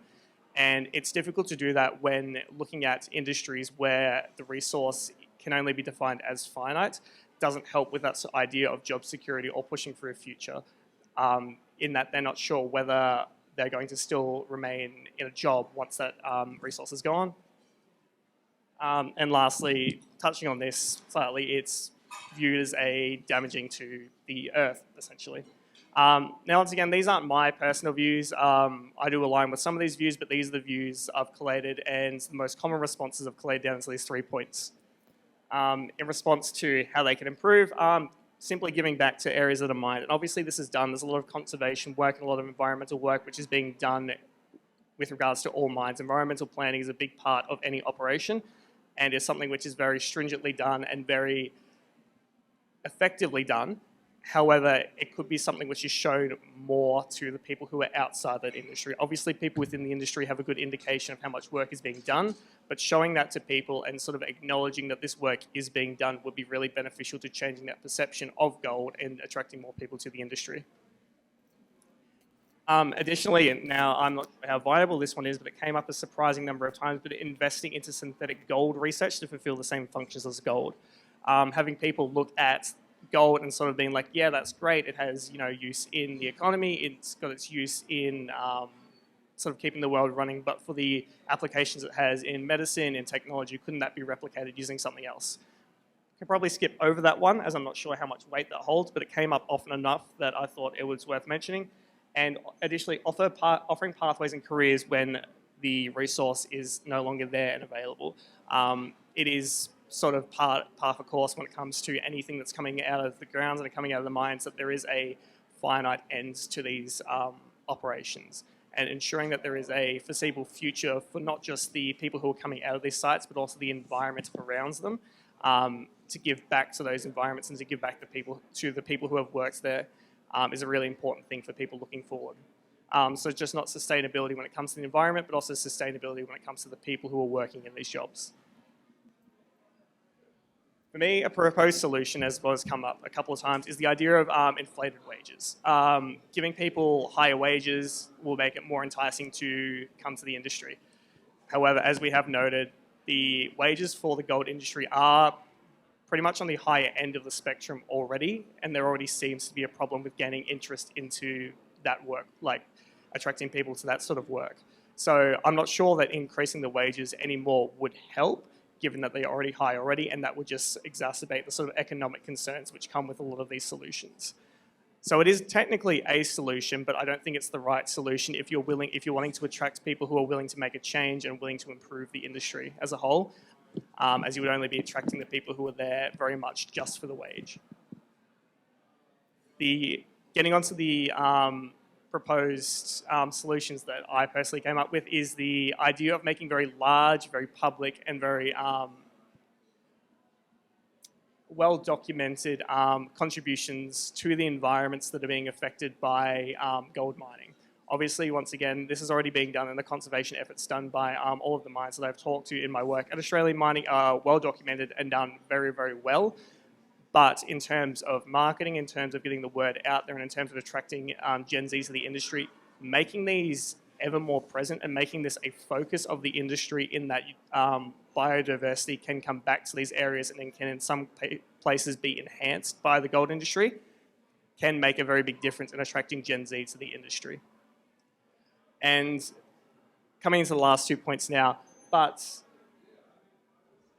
And it's difficult to do that when looking at industries where the resource can only be defined as finite. Doesn't help with that idea of job security or pushing for a future, in that they're not sure whether they're going to still remain in a job once that resource is gone. And lastly, touching on this slightly, it's viewed as damaging to the earth, essentially. Now, once again, these aren't my personal views. I do align with some of these views, but these are the views I've collated, and the most common responses I've collated down to these 3 points. In response to how they can improve, simply giving back to areas that are mined. And obviously this is done. There's a lot of conservation work and a lot of environmental work which is being done with regards to all mines. Environmental planning is a big part of any operation and is something which is very stringently done and very effectively done. However, it could be something which is shown more to the people who are outside that industry. Obviously, people within the industry have a good indication of how much work is being done, but showing that to people and sort of acknowledging that this work is being done would be really beneficial to changing that perception of gold and attracting more people to the industry. Additionally, and now I'm not sure how viable this one is, but it came up a surprising number of times, but investing into synthetic gold research to fulfill the same functions as gold. Having people look at gold and sort of being like, yeah, that's great. It has, use in the economy. It's got its use in sort of keeping the world running. But for the applications it has in medicine and technology, couldn't that be replicated using something else? I could probably skip over that one, as I'm not sure how much weight that holds, but it came up often enough that I thought it was worth mentioning. And additionally, offering pathways and careers when the resource is no longer there and available. It is sort of par for course when it comes to anything that's coming out of the grounds and coming out of the mines, that there is a finite end to these operations, and ensuring that there is a foreseeable future for not just the people who are coming out of these sites, but also the environment around them, to give back to those environments and to give back to the people who have worked there, is a really important thing for people looking forward. So just not sustainability when it comes to the environment, but also sustainability when it comes to the people who are working in these jobs. For me, a proposed solution, as well as come up a couple of times, is the idea of inflated wages. Giving people higher wages will make it more enticing to come to the industry. However, as we have noted, the wages for the gold industry are pretty much on the higher end of the spectrum already, and there already seems to be a problem with gaining interest into that work, like attracting people to that sort of work. So I'm not sure that increasing the wages anymore would help, given that they're already high already, and that would just exacerbate the sort of economic concerns which come with a lot of these solutions. So it is technically a solution, but I don't think it's the right solution if you're wanting to attract people who are willing to make a change and willing to improve the industry as a whole, as you would only be attracting the people who are there very much just for the wage. Getting onto the proposed solutions that I personally came up with is the idea of making very large, very public, and very well-documented contributions to the environments that are being affected by gold mining. Obviously, once again, this is already being done, and the conservation efforts done by all of the mines that I've talked to in my work at Australian Mining are well-documented and done very, very well. But in terms of marketing, in terms of getting the word out there, and in terms of attracting Gen Z to the industry, making these ever more present and making this a focus of the industry in that biodiversity can come back to these areas and can in some places be enhanced by the gold industry, can make a very big difference in attracting Gen Z to the industry. And coming into the last 2 points now, but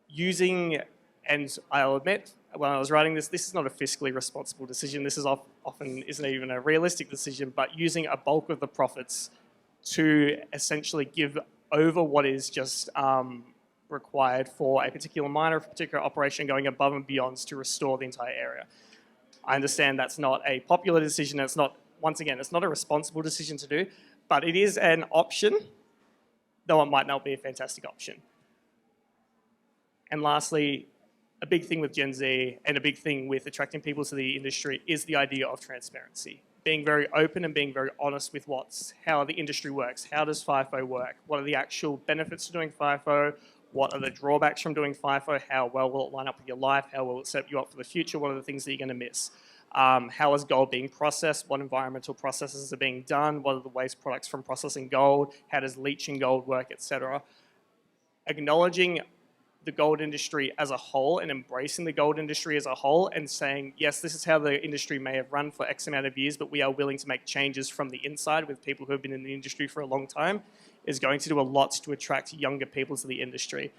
using, and I'll admit, when I was writing this is not a fiscally responsible decision. This is often isn't even a realistic decision, but using a bulk of the profits to essentially give over what is just required for a particular mine or a particular operation, going above and beyond to restore the entire area. I understand that's not a popular decision. It's not, once again, it's not a responsible decision to do, but it is an option, though it might not be a fantastic option. And lastly, a big thing with Gen Z and a big thing with attracting people to the industry is the idea of transparency. Being very open and being very honest with how the industry works. How does FIFO work? What are the actual benefits of doing FIFO? What are the drawbacks from doing FIFO? How well will it line up with your life? How will it set you up for the future? What are the things that you're going to miss? How is gold being processed? What environmental processes are being done? What are the waste products from processing gold? How does leaching gold work, etc.? Acknowledging the gold industry as a whole and embracing the gold industry as a whole and saying, yes, this is how the industry may have run for X amount of years, but we are willing to make changes from the inside with people who have been in the industry for a long time, is going to do a lot to attract younger people to the industry.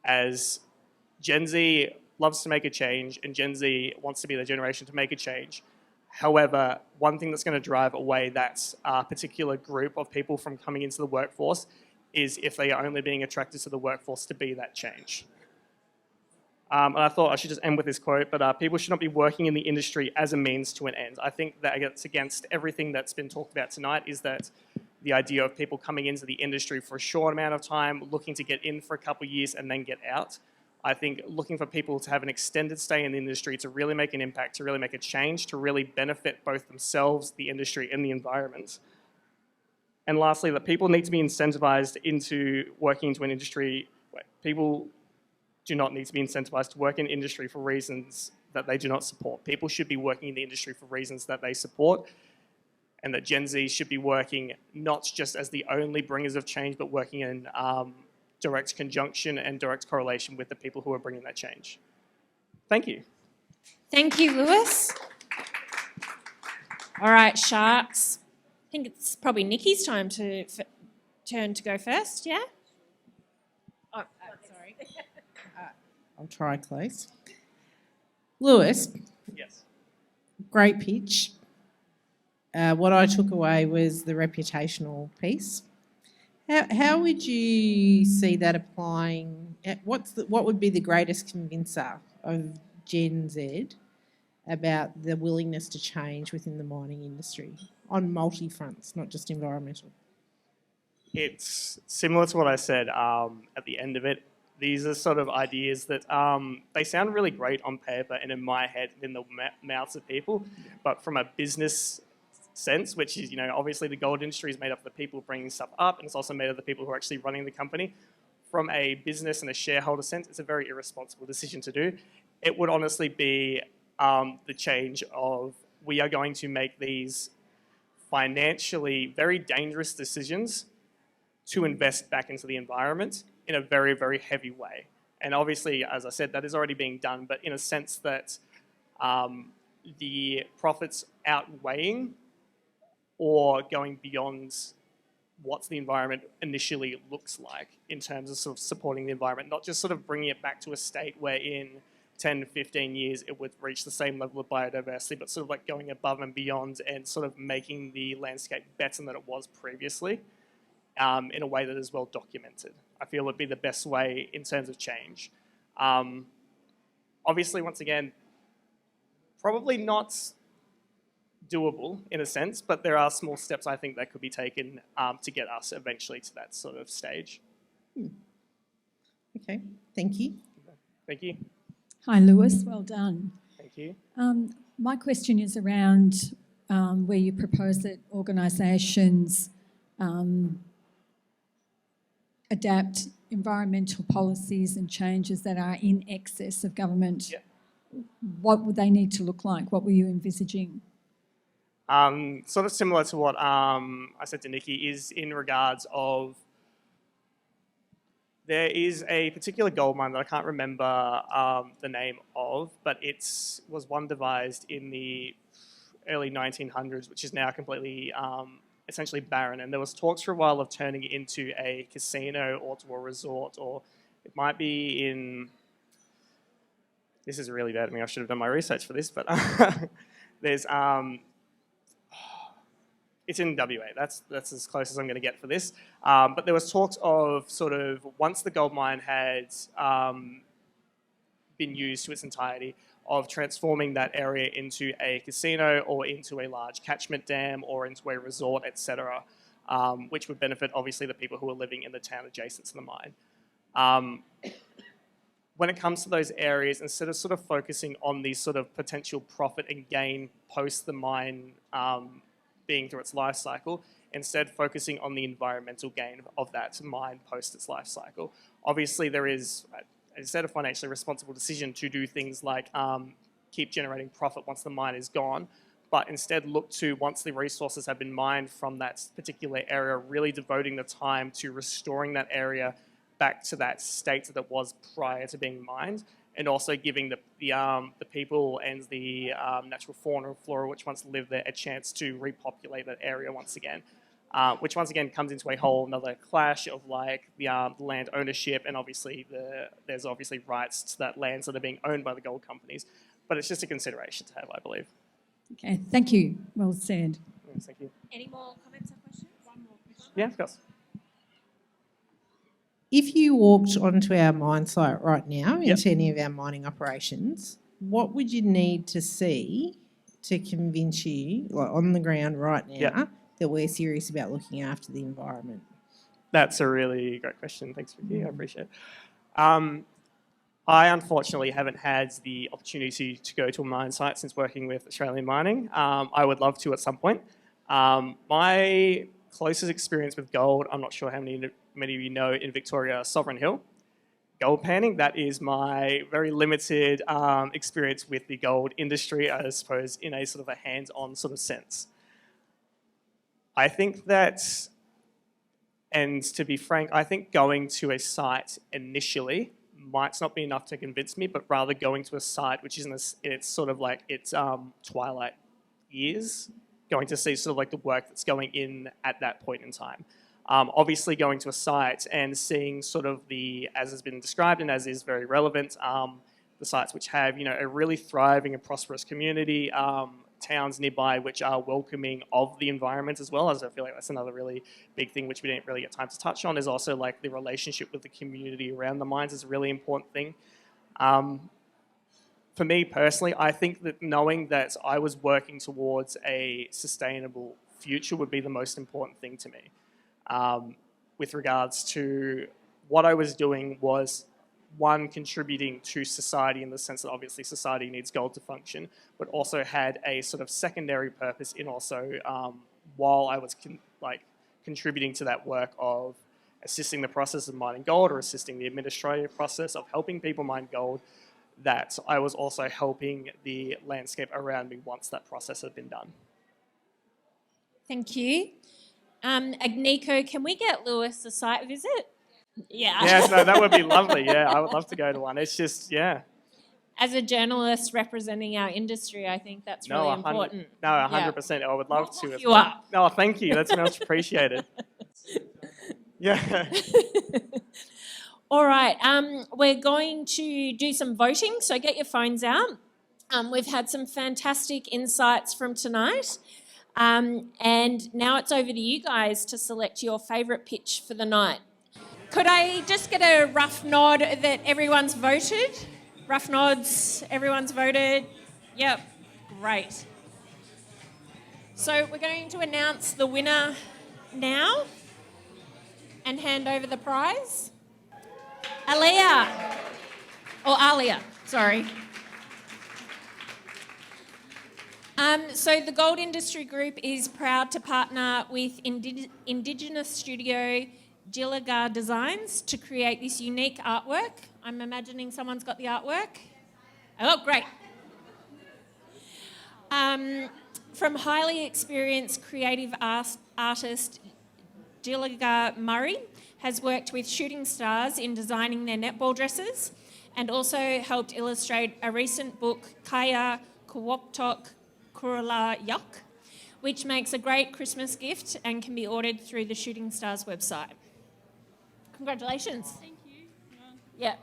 As Gen Z loves to make a change and Gen Z wants to be the generation to make a change. However, one thing that's going to drive away that particular group of people from coming into the workforce is if they are only being attracted to the workforce to be that change. And I thought I should just end with this quote, but people should not be working in the industry as a means to an end. I think that it's against everything that's been talked about tonight, is that the idea of people coming into the industry for a short amount of time, looking to get in for a couple of years and then get out. I think looking for people to have an extended stay in the industry to really make an impact, to really make a change, to really benefit both themselves, the industry, and the environment. And lastly, that people need to be incentivized into working into an industry. People do not need to be incentivized to work in industry for reasons that they do not support. People should be working in the industry for reasons that they support, and that Gen Z should be working not just as the only bringers of change, but working in direct conjunction and direct correlation with the people who are bringing that change. Thank you. Thank you, Lewis. All right, Sharks. I think it's probably Nikki's turn to go first, yeah? Oh, sorry. I'll try close. Lewis. Yes. Great pitch. What I took away was the reputational piece. How would you see that applying? What would be the greatest convincer of Gen Z about the willingness to change within the mining industry on multi fronts, not just environmental? It's similar to what I said at the end of it. These are sort of ideas that they sound really great on paper and in my head and in the mouths of people, but from a business sense, which is, obviously the gold industry is made up of the people bringing stuff up, and it's also made up of the people who are actually running the company. From a business and a shareholder sense, it's a very irresponsible decision to do. It would honestly be the change of, we are going to make these financially very dangerous decisions to invest back into the environment in a very, very heavy way. And obviously, as I said, that is already being done, but in a sense that the profits outweighing or going beyond what the environment initially looks like in terms of sort of supporting the environment, not just sort of bringing it back to a state where in 10, 15 years it would reach the same level of biodiversity, but sort of like going above and beyond and sort of making the landscape better than it was previously in a way that is well documented. I feel would be the best way in terms of change. Obviously, once again, probably not doable in a sense, but there are small steps I think that could be taken to get us eventually to that sort of stage. Okay, thank you. Thank you. Hi, Lewis. Well done. Thank you. My question is around where you propose that organisations adapt environmental policies and changes that are in excess of government. Yeah. What would they need to look like? What were you envisaging? Sort of similar to what I said to Nikki is in regards of there is a particular gold mine that I can't remember the name of, but it was one devised in the early 1900s, which is now completely essentially barren. And there was talks for a while of turning it into a casino or to a resort, or it might be in... This is really bad of me. I should have done my research for this, but there's... It's in WA. That's as close as I'm going to get for this. But there was talks of sort of once the gold mine had been used to its entirety, of transforming that area into a casino or into a large catchment dam or into a resort, etc., which would benefit obviously the people who are living in the town adjacent to the mine. When it comes to those areas, instead of sort of focusing on the sort of potential profit and gain post the mine being through its life cycle, instead focusing on the environmental gain of that mine post its life cycle. Obviously there is, instead of financially responsible decision to do things like keep generating profit once the mine is gone, but instead look to, once the resources have been mined from that particular area, really devoting the time to restoring that area back to that state that it was prior to being mined, and also giving the people and the natural fauna and flora which once lived there a chance to repopulate that area once again, which once again comes into a whole another clash of like the land ownership, and obviously there's obviously rights to that lands that are being owned by the gold companies, but it's just a consideration to have, I believe. Okay, thank you. Well said. Yes, thank you. Any more comments or questions? One more question. Yeah, of course. If you walked onto our mine site right now, Yep. into any of our mining operations, what would you need to see to convince you, like on the ground right now, Yep. that we're serious about looking after the environment? That's a really great question. Thanks, Vicky. I appreciate it. I unfortunately haven't had the opportunity to go to a mine site since working with Australian Mining. I would love to at some point. My closest experience with gold, I'm not sure how many of you know, in Victoria, Sovereign Hill. Gold panning, that is my very limited experience with the gold industry, I suppose, in a sort of a hands-on sort of sense. I think that, and to be frank, I think going to a site initially might not be enough to convince me, but rather going to a site which is in it's sort of like its twilight years, going to see sort of like the work that's going in at that point in time. Obviously going to a site and seeing sort of the, as has been described and as is very relevant, the sites which have, you know, a really thriving and prosperous community, towns nearby which are welcoming of the environment as well, as I feel like that's another really big thing which we didn't really get time to touch on, is also like the relationship with the community around the mines is a really important thing. For me personally, I think that knowing that I was working towards a sustainable future would be the most important thing to me. With regards to what I was doing was, one, contributing to society in the sense that obviously society needs gold to function, but also had a sort of secondary purpose in also, while I was contributing to that work of assisting the process of mining gold or assisting the administrative process of helping people mine gold, that I was also helping the landscape around me once that process had been done. Thank you. Agnico, can we get Lewis a site visit? Yeah. Yes, no, that would be lovely. Yeah, I would love to go to one. It's just, yeah. As a journalist representing our industry, I think that's really important. No, 100%. I would love to. You are. No, thank you. That's much appreciated. Yeah. All right, we're going to do some voting, so get your phones out. We've had some fantastic insights from tonight. And now it's over to you guys to select your favourite pitch for the night. Could I just get a rough nod that everyone's voted? Rough nods, everyone's voted. Yep, great. So we're going to announce the winner now and hand over the prize. Alia, sorry. So the Gold Industry Group is proud to partner with Indigenous studio Jillagar Designs to create this unique artwork. I'm imagining someone's got the artwork. Oh, great. From highly experienced creative artist Jillagar Murray has worked with shooting stars in designing their netball dresses and also helped illustrate a recent book, Kaya Kuwoptok Kurala Yuk, which makes a great Christmas gift and can be ordered through the Shooting Stars website. Congratulations. Thank you. Yeah.